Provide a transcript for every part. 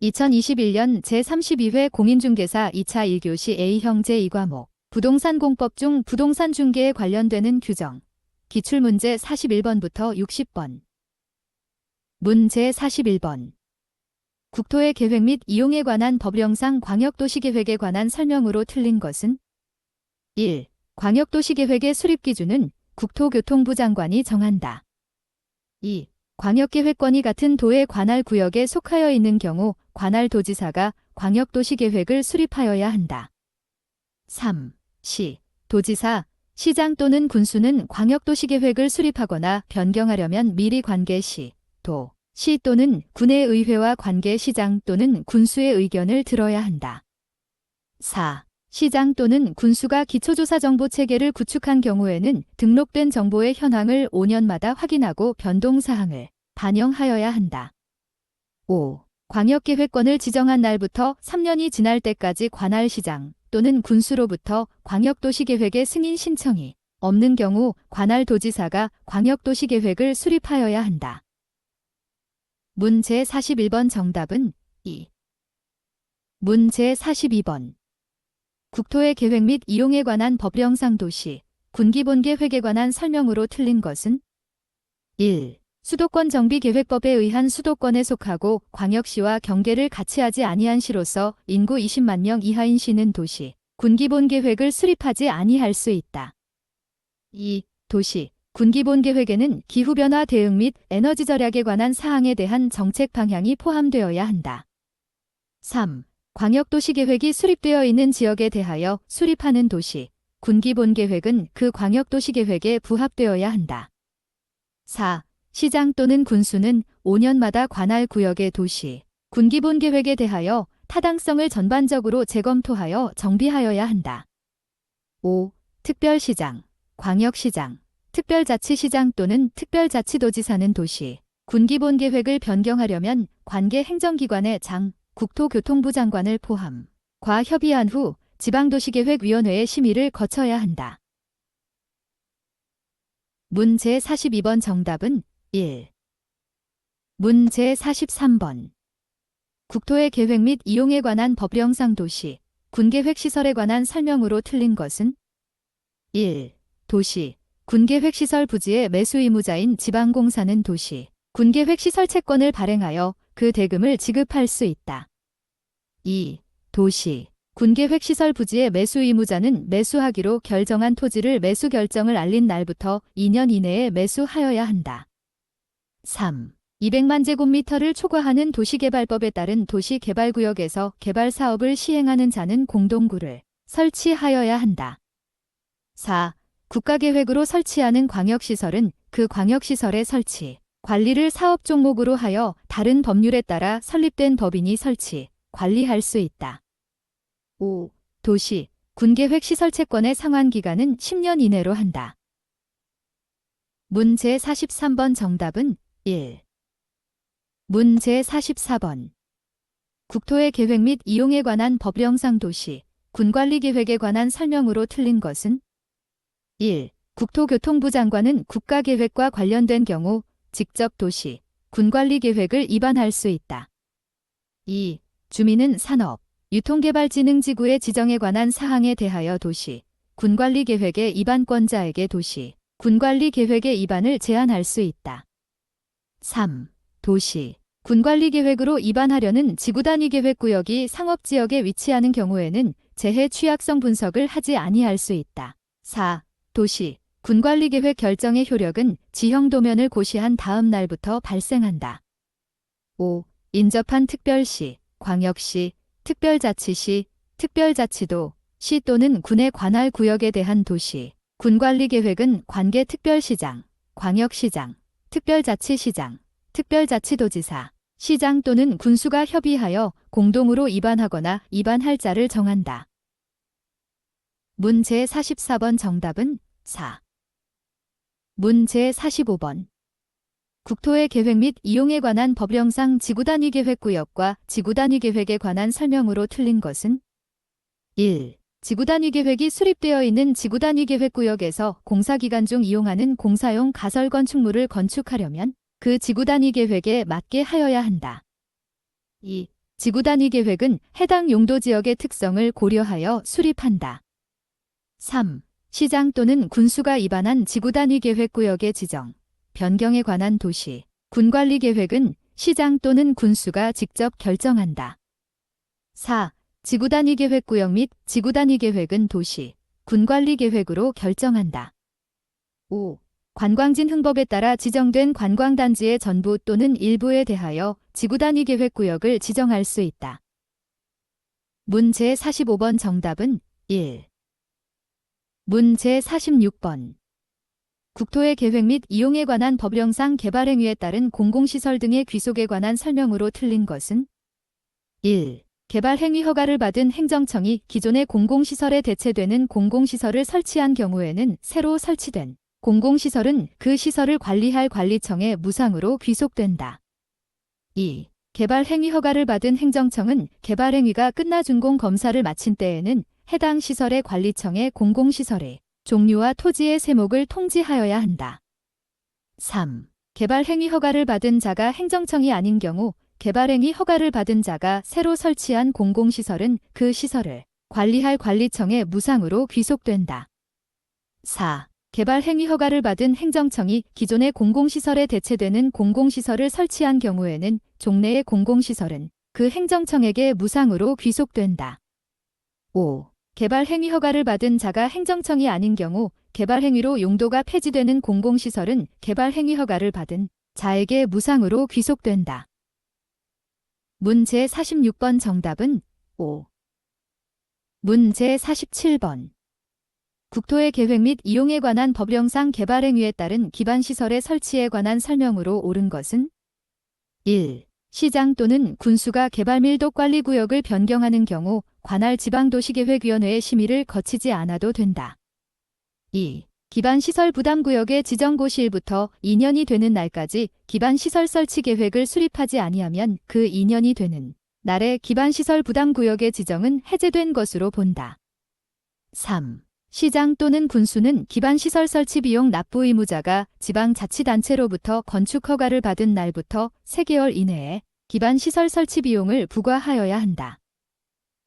(2021년) 제32회 공인중개사 2차 1교시 A형 제2과목 부동산 공법 중 부동산 중개에 관련되는 규정 기출문제 41번부터 60번. 문제 41번. 국토의 계획 및 이용에 관한 법령상 광역도시계획에 관한 설명으로 틀린 것은 1. 광역도시계획의 수립기준은 국토교통부 장관이 정한다. 2. 광역계획권이 같은 도의 관할 구역에 속하여 있는 경우 관할 도지사가 광역도시계획을 수립하여야 한다. 3. 시, 도지사, 시장 또는 군수는 광역도시계획을 수립하거나 변경하려면 미리 관계시, 도, 시 또는 군의 의회와 관계시장 또는 군수의 의견을 들어야 한다. 4. 시장 또는 군수가 기초조사정보체계를 구축한 경우에는 등록된 정보의 현황을 5년마다 확인하고 변동사항을 반영하여야 한다. 5. 광역계획권을 지정한 날부터 3년이 지날 때까지 관할시장 또는 군수로부터 광역도시계획의 승인 신청이 없는 경우 관할도지사가 광역도시계획을 수립하여야 한다. 문제 41번 정답은 2. 문제 42번. 국토의 계획 및 이용에 관한 법령상 도시, 군기본계획에 관한 설명으로 틀린 것은 1. 수도권 정비계획법에 의한 수도권에 속하고 광역시와 경계를 같이 하지 아니한 시로서 인구 20만 명 이하인 시는 도시, 군기본계획을 수립하지 아니할 수 있다. 2. 도시, 군기본계획에는 기후변화 대응 및 에너지 절약에 관한 사항에 대한 정책 방향이 포함되어야 한다. 3. 광역도시계획이 수립되어 있는 지역에 대하여 수립하는 도시, 군기본계획은 그 광역도시계획에 부합되어야 한다. 4. 시장 또는 군수는 5년마다 관할 구역의 도시, 군기본계획에 대하여 타당성을 전반적으로 재검토하여 정비하여야 한다. 5. 특별시장, 광역시장, 특별자치시장 또는 특별자치도지사는 도시, 군기본계획을 변경하려면 관계 행정기관의 장, 국토교통부 장관을 포함, 과 협의한 후 지방도시계획위원회의 심의를 거쳐야 한다. 문제 42번 정답은 1. 문제 43번. 국토의 계획 및 이용에 관한 법령상 도시, 군계획시설에 관한 설명으로 틀린 것은 1. 도시, 군계획시설 부지의 매수 의무자인 지방공사는 도시, 군계획시설 채권을 발행하여 그 대금을 지급할 수 있다. 2. 도시, 군계획시설 부지의 매수 의무자는 매수하기로 결정한 토지를 매수 결정을 알린 날부터 2년 이내에 매수하여야 한다. 3. 200만 제곱미터를 초과하는 도시개발법에 따른 도시개발구역에서 개발사업을 시행하는 자는 공동구를 설치하여야 한다. 4. 국가계획으로 설치하는 광역시설은 그 광역시설의 설치, 관리를 사업 종목으로 하여 다른 법률에 따라 설립된 법인이 설치, 관리할 수 있다. 5. 도시, 군계획 시설채권의 상환기간은 10년 이내로 한다. 문제 43번 정답은 1. 문제 44번. 국토의 계획 및 이용에 관한 법령상 도시, 군관리계획에 관한 설명으로 틀린 것은 1. 국토교통부 장관은 국가계획과 관련된 경우 직접 도시, 군관리계획을 위반할 수 있다. 2. 주민은 산업, 유통개발진흥지구의 지정에 관한 사항에 대하여 도시, 군관리계획의 위반권자에게 도시, 군관리계획의 위반을 제한할 수 있다. 3. 도시, 군관리계획으로 위반하려는 지구단위계획구역이 상업지역에 위치하는 경우에는 재해 취약성 분석을 하지 아니할 수 있다. 4. 도시, 군관리계획 결정의 효력은 지형도면을 고시한 다음 날부터 발생한다. 5. 인접한 특별시, 광역시, 특별자치시, 특별자치도, 시 또는 군의 관할 구역에 대한 도시, 군관리계획은 관계 특별시장, 광역시장, 특별자치시장, 특별자치도지사, 시장 또는 군수가 협의하여 공동으로 위반하거나 위반할 자를 정한다. 문제 44번 정답은 4. 문제 45번. 국토의 계획 및 이용에 관한 법령상 지구단위계획구역과 지구단위계획에 관한 설명으로 틀린 것은 1. 지구단위계획이 수립되어 있는 지구단위계획구역에서 공사기간 중 이용하는 공사용 가설 건축물을 건축하려면 그 지구단위계획에 맞게 하여야 한다. 2. 지구단위계획은 해당 용도지역의 특성을 고려하여 수립한다. 3. 시장 또는 군수가 위반한 지구단위계획구역의 지정, 변경에 관한 도시, 군관리계획은 시장 또는 군수가 직접 결정한다. 4. 지구단위계획구역 및 지구단위계획은 도시, 군관리계획으로 결정한다. 5. 관광진 흥법에 따라 지정된 관광단지의 전부 또는 일부에 대하여 지구단위계획구역을 지정할 수 있다. 문 제45번 정답은 1. 문 제46번. 국토의 계획 및 이용에 관한 법령상 개발행위에 따른 공공시설 등의 귀속에 관한 설명으로 틀린 것은 1. 개발행위 허가를 받은 행정청이 기존의 공공시설에 대체되는 공공시설을 설치한 경우에는 새로 설치된 공공시설은 그 시설을 관리할 관리청에 무상으로 귀속된다. 2. 개발행위 허가를 받은 행정청은 개발행위가 끝나 준공검사를 마친 때에는 해당 시설의 관리청에 공공시설의 종류와 토지의 세목을 통지하여야 한다. 3. 개발행위 허가를 받은 자가 행정청이 아닌 경우 개발행위 허가를 받은 자가 새로 설치한 공공시설은 그 시설을 관리할 관리청에 무상으로 귀속된다. 4. 개발행위 허가를 받은 행정청이 기존의 공공시설에 대체되는 공공시설을 설치한 경우에는 종래의 공공시설은 그 행정청에게 무상으로 귀속된다. 5. 개발행위 허가를 받은 자가 행정청이 아닌 경우 개발행위로 용도가 폐지되는 공공시설은 개발행위 허가를 받은 자에게 무상으로 귀속된다. 문 제46번 정답은 5. 문 제47번. 국토의 계획 및 이용에 관한 법령상 개발행위에 따른 기반시설의 설치에 관한 설명으로 옳은 것은 1. 시장 또는 군수가 개발밀도관리구역을 변경하는 경우 관할 지방도시계획위원회의 심의를 거치지 않아도 된다. 2. 기반시설 부담구역의 지정고시일부터 2년이 되는 날까지 기반시설 설치 계획을 수립하지 아니하면 그 2년이 되는 날에 기반시설 부담구역의 지정은 해제된 것으로 본다. 3. 시장 또는 군수는 기반시설 설치 비용 납부 의무자가 지방자치단체로부터 건축허가를 받은 날부터 3개월 이내에 기반시설 설치 비용을 부과하여야 한다.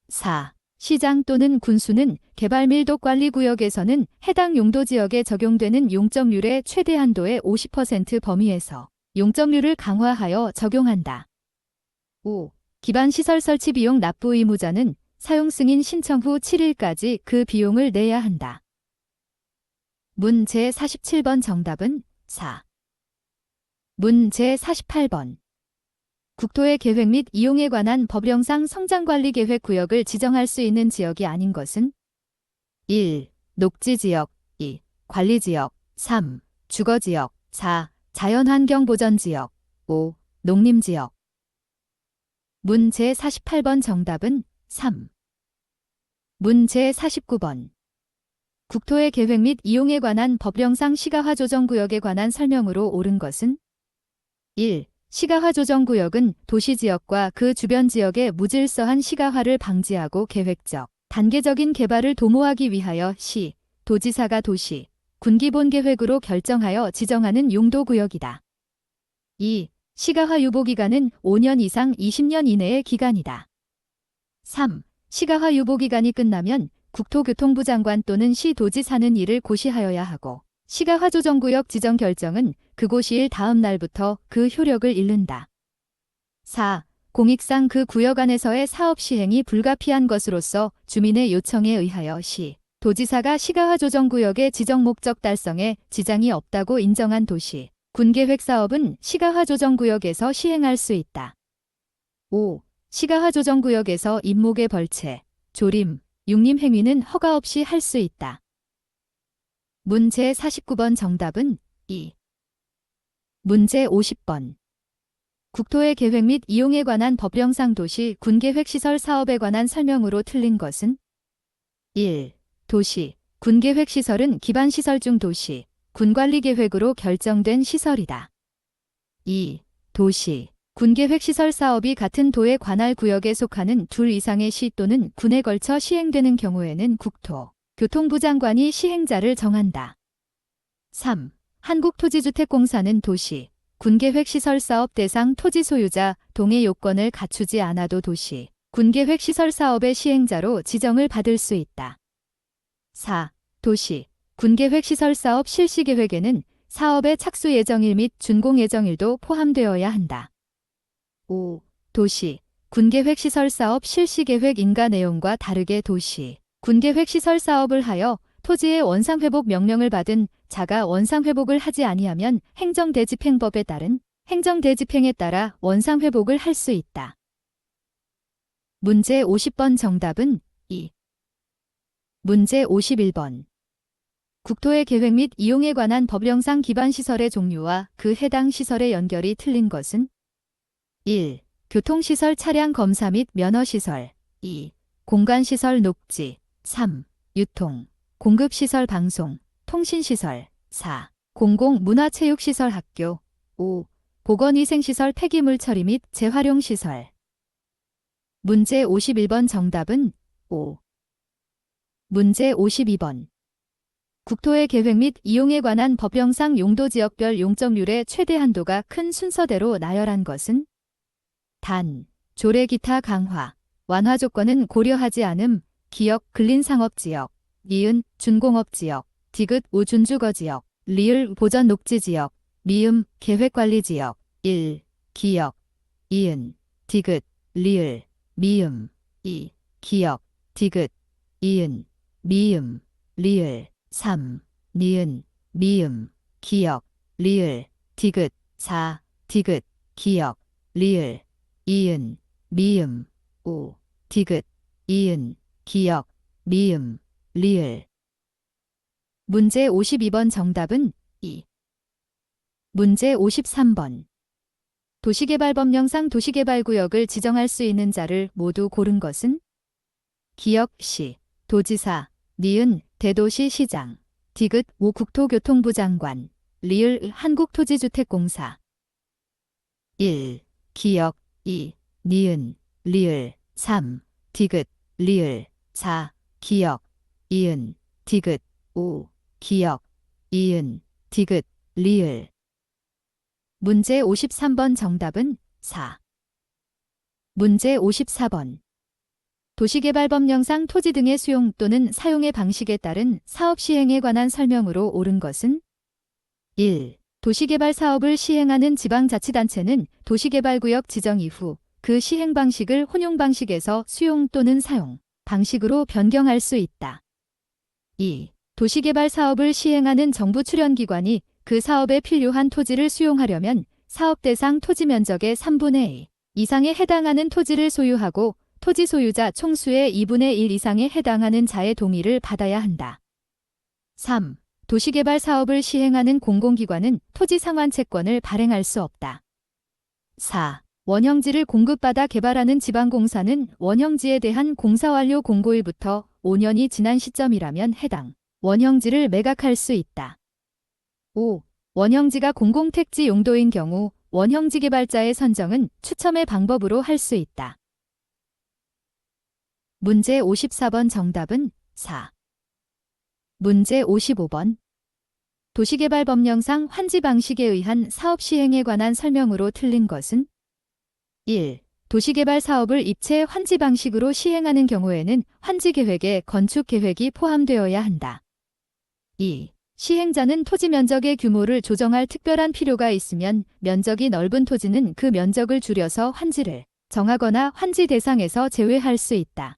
4. 시장 또는 군수는 개발밀도관리구역에서는 해당 용도지역에 적용되는 용적률의 최대 한도의 50% 범위에서 용적률을 강화하여 적용한다. 5. 기반시설 설치 비용 납부 의무자는 사용승인 신청 후 7일까지 그 비용을 내야 한다. 문 제47번 정답은 4. 문 제48번. 국토의 계획 및 이용에 관한 법령상 성장관리계획구역을 지정할 수 있는 지역이 아닌 것은 1. 녹지지역 2. 관리지역 3. 주거지역 4. 자연환경보전지역 5. 농림지역. 문 제48번 정답은 3. 문 제49번. 국토의 계획 및 이용에 관한 법령상 시가화조정구역에 관한 설명으로 옳은 것은 1. 시가화조정구역은 도시지역과 그 주변 지역의 무질서한 시가화를 방지하고 계획적, 단계적인 개발을 도모하기 위하여 시, 도지사가 도시, 군기본계획으로 결정하여 지정하는 용도구역이다. 2. 시가화 유보기간은 5년 이상 20년 이내의 기간이다. 3. 시가화 유보기간이 끝나면 국토교통부 장관 또는 시도지사는 이를 고시하여야 하고 시가화조정구역 지정 결정은 그 고시일 다음 날부터 그 효력을 잃는다. 4. 공익상 그 구역 안에서의 사업 시행이 불가피한 것으로서 주민의 요청에 의하여 시, 도지사가 시가화조정구역의 지정 목적 달성에 지장이 없다고 인정한 도시, 군계획 사업은 시가화조정구역에서 시행할 수 있다. 5. 시가화조정구역에서 임목의 벌채, 조림, 육림 행위는 허가 없이 할 수 있다. 문 제49번 정답은 2. 문제 50번. 국토의 계획 및 이용에 관한 법령상 도시 군계획시설 사업에 관한 설명으로 틀린 것은 1. 도시, 군계획시설은 기반시설 중 도시, 군관리계획으로 결정된 시설이다. 2. 도시, 군계획시설 사업이 같은 도의 관할 구역에 속하는 둘 이상의 시 또는 군에 걸쳐 시행되는 경우에는 국토교통부 장관이 시행자를 정한다. 3. 한국토지주택공사는 도시, 군계획시설 사업 대상 토지 소유자 동의 요건을 갖추지 않아도 도시, 군계획시설 사업의 시행자로 지정을 받을 수 있다. 4. 도시, 군계획시설 사업 실시계획에는 사업의 착수 예정일 및 준공 예정일도 포함되어야 한다. 5. 도시, 군계획시설 사업 실시계획 인가 내용과 다르게 도시, 군계획시설 사업을 하여 토지의 원상회복 명령을 받은 자가 원상회복을 하지 아니하면 행정대집행법에 따른 행정대집행에 따라 원상회복을 할 수 있다. 문제 50번 정답은 2. 문제 51번. 국토의 계획 및 이용에 관한 법령상 기반 시설의 종류와 그 해당 시설의 연결이 틀린 것은 1. 교통시설 차량 검사 및 면허시설 2. 공간시설 녹지 3. 유통, 공급시설 방송, 통신시설 4. 공공문화체육시설 학교 5. 보건위생시설 폐기물 처리 및 재활용시설. 문제 51번 정답은 5. 문제 52번. 국토의 계획 및 이용에 관한 법령상 용도지역별 용적률의 최대 한도가 큰 순서대로 나열한 것은 단, 조례 기타 강화, 완화 조건은 고려하지 않음, 기역 근린상업지역, 니은 준공업지역, 디귿 우준주거지역, 리을 보전 녹지지역, 미음 계획관리지역, 1. 기역, 이은, 디귿, 리을, 미음, 2. 기역, 디귿, 이은, 미음, 리을, 3. 니은, 미음, 기역, 리을, 디귿, 4. 디귿, 기역, 리을, 이은, 미음, 5. 디귿, 이은, 기역, 미음, 리을. 문제 52번 정답은 2. 문제 53번. 도시개발법령상 도시개발구역을 지정할 수 있는 자를 모두 고른 것은 기역시, 도지사, 니은 대도시시장, 디귿 오 국토교통부 장관, 리을 한국토지주택공사. 1. 기역 2. 니은 리을 3. 디귿 리을 4. 기역 이은 디귿 5. 기역 이은 디귿 리을. 문제 53번 정답은 4. 문제 54번. 도시개발법령상 토지 등의 수용 또는 사용의 방식에 따른 사업 시행에 관한 설명으로 옳은 것은 1. 도시개발 사업을 시행하는 지방자치단체는 도시개발구역 지정 이후 그 시행 방식을 혼용 방식에서 수용 또는 사용 방식으로 변경할 수 있다. 2. 도시개발 사업을 시행하는 정부 출연기관이 그 사업에 필요한 토지를 수용하려면 사업 대상 토지 면적의 3분의 2 이상에 해당하는 토지를 소유하고 토지 소유자 총수의 2분의 1 이상에 해당하는 자의 동의를 받아야 한다. 3. 도시개발 사업을 시행하는 공공기관은 토지 상환 채권을 발행할 수 없다. 4. 원형지를 공급받아 개발하는 지방공사는 원형지에 대한 공사 완료 공고일부터 5년이 지난 시점이라면 해당 원형지를 매각할 수 있다. 5. 원형지가 공공택지 용도인 경우 원형지 개발자의 선정은 추첨의 방법으로 할 수 있다. 문제 54번 정답은 4. 문제 55번. 도시개발법령상 환지 방식에 의한 사업 시행에 관한 설명으로 틀린 것은 1. 도시개발 사업을 입체 환지 방식으로 시행하는 경우에는 환지 계획에 건축 계획이 포함되어야 한다. 2. 시행자는 토지 면적의 규모를 조정할 특별한 필요가 있으면 면적이 넓은 토지는 그 면적을 줄여서 환지를 정하거나 환지 대상에서 제외할 수 있다.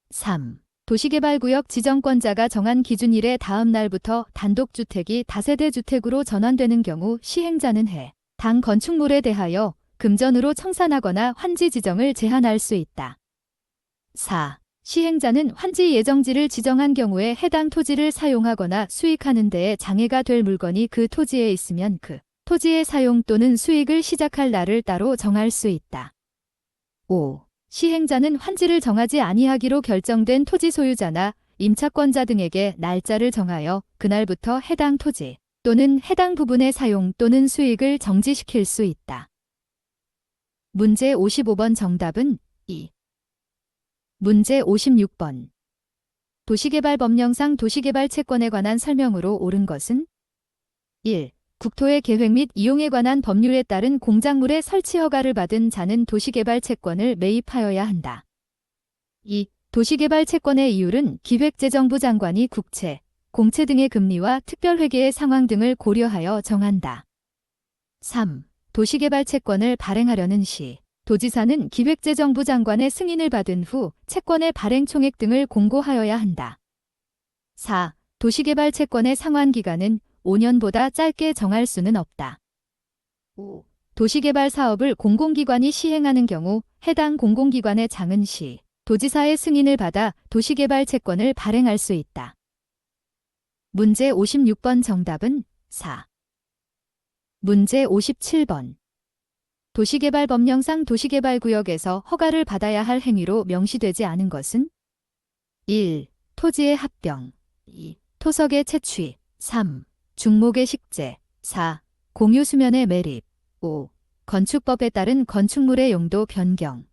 3. 도시개발구역 지정권자가 정한 기준일의 다음 날부터 단독주택이 다세대 주택으로 전환되는 경우 시행자는 해당 건축물에 대하여 금전으로 청산하거나 환지 지정을 제한할 수 있다. 4. 시행자는 환지 예정지를 지정한 경우에 해당 토지를 사용하거나 수익하는 데에 장애가 될 물건이 그 토지에 있으면 그 토지의 사용 또는 수익을 시작할 날을 따로 정할 수 있다. 5. 시행자는 환지를 정하지 아니하기로 결정된 토지 소유자나 임차권자 등에게 날짜를 정하여 그날부터 해당 토지 또는 해당 부분의 사용 또는 수익을 정지시킬 수 있다. 문제 55번 정답은 2. 문제 56번. 도시개발법령상 도시개발 채권에 관한 설명으로 옳은 것은 1. 국토의 계획 및 이용에 관한 법률에 따른 공작물의 설치 허가를 받은 자는 도시개발 채권을 매입하여야 한다. 2. 도시개발 채권의 이율은 기획재정부 장관이 국채, 공채 등의 금리와 특별회계의 상황 등을 고려하여 정한다. 3. 도시개발 채권을 발행하려는 시, 도지사는 기획재정부 장관의 승인을 받은 후 채권의 발행 총액 등을 공고하여야 한다. 4. 도시개발 채권의 상환기간은 5년보다 짧게 정할 수는 없다. 5. 도시개발 사업을 공공기관이 시행하는 경우 해당 공공기관의 장은 시, 도지사의 승인을 받아 도시개발 채권을 발행할 수 있다. 문제 56번 정답은 4. 문제 57번. 도시개발법령상 도시개발구역에서 허가를 받아야 할 행위로 명시되지 않은 것은 1. 토지의 합병 2. 토석의 채취 3. 중목의 식재 4. 공유수면의 매립 5. 건축법에 따른 건축물의 용도 변경.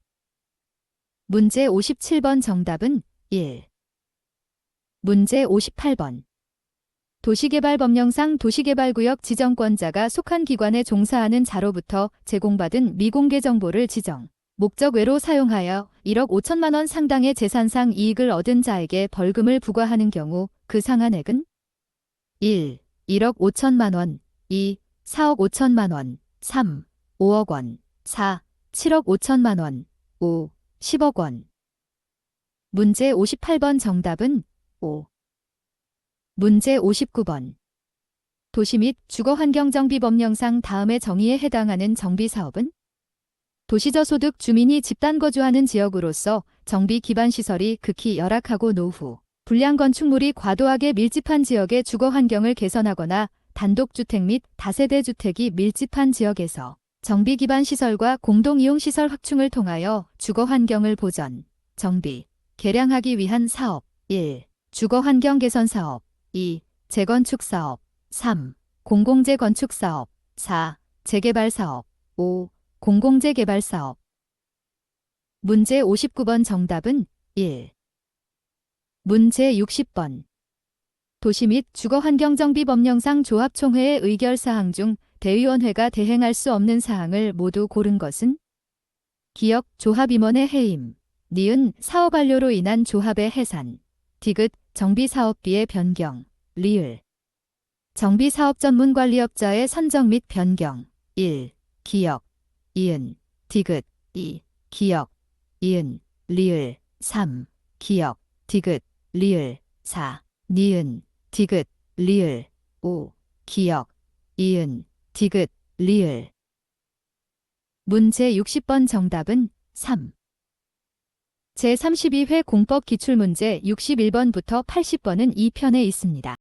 문제 57번 정답은 1. 문제 58번. 도시개발법령상 도시개발구역 지정권자가 속한 기관에 종사하는 자로부터 제공받은 미공개 정보를 지정, 목적 외로 사용하여 1억 5천만 원 상당의 재산상 이익을 얻은 자에게 벌금을 부과하는 경우 그 상한액은 1. 1억 5천만 원 2. 4억 5천만 원 3. 5억 원 4. 7억 5천만 원 5. 10억 원. 문제 58번 정답은 5. 문제 59번. 도시 및 주거환경정비법령상 다음의 정의에 해당하는 정비사업은 도시저소득 주민이 집단 거주하는 지역으로서 정비 기반 시설이 극히 열악하고 노후, 불량 건축물이 과도하게 밀집한 지역의 주거환경을 개선하거나 단독주택 및 다세대 주택이 밀집한 지역에서 정비 기반 시설과 공동이용시설 확충을 통하여 주거환경을 보전, 정비, 개량하기 위한 사업. 1. 주거환경 개선 사업 2. 재건축 사업 3. 공공재 건축 사업 4. 재개발 사업 5. 공공재 개발 사업. 문제 59번 정답은 1. 문제 60번. 도시 및 주거환경정비법령상 조합총회의 의결사항 중 대의원회가 대행할 수 없는 사항을 모두 고른 것은 기역 조합임원의 해임, 니은 사업 완료로 인한 조합의 해산, 디귿 정비사업비의 변경, 리을 정비사업 전문관리업자의 선정 및 변경. 1. 기역 이은 디귿 2. 기역 이은 리을 3. 기역 디귿 리을 4. 니은 디귿 리을 5. 기역 이은 디귿 리을. 문제 60번 정답은 3. 제32회 공법 기출문제 61번부터 80번은 2편에 있습니다.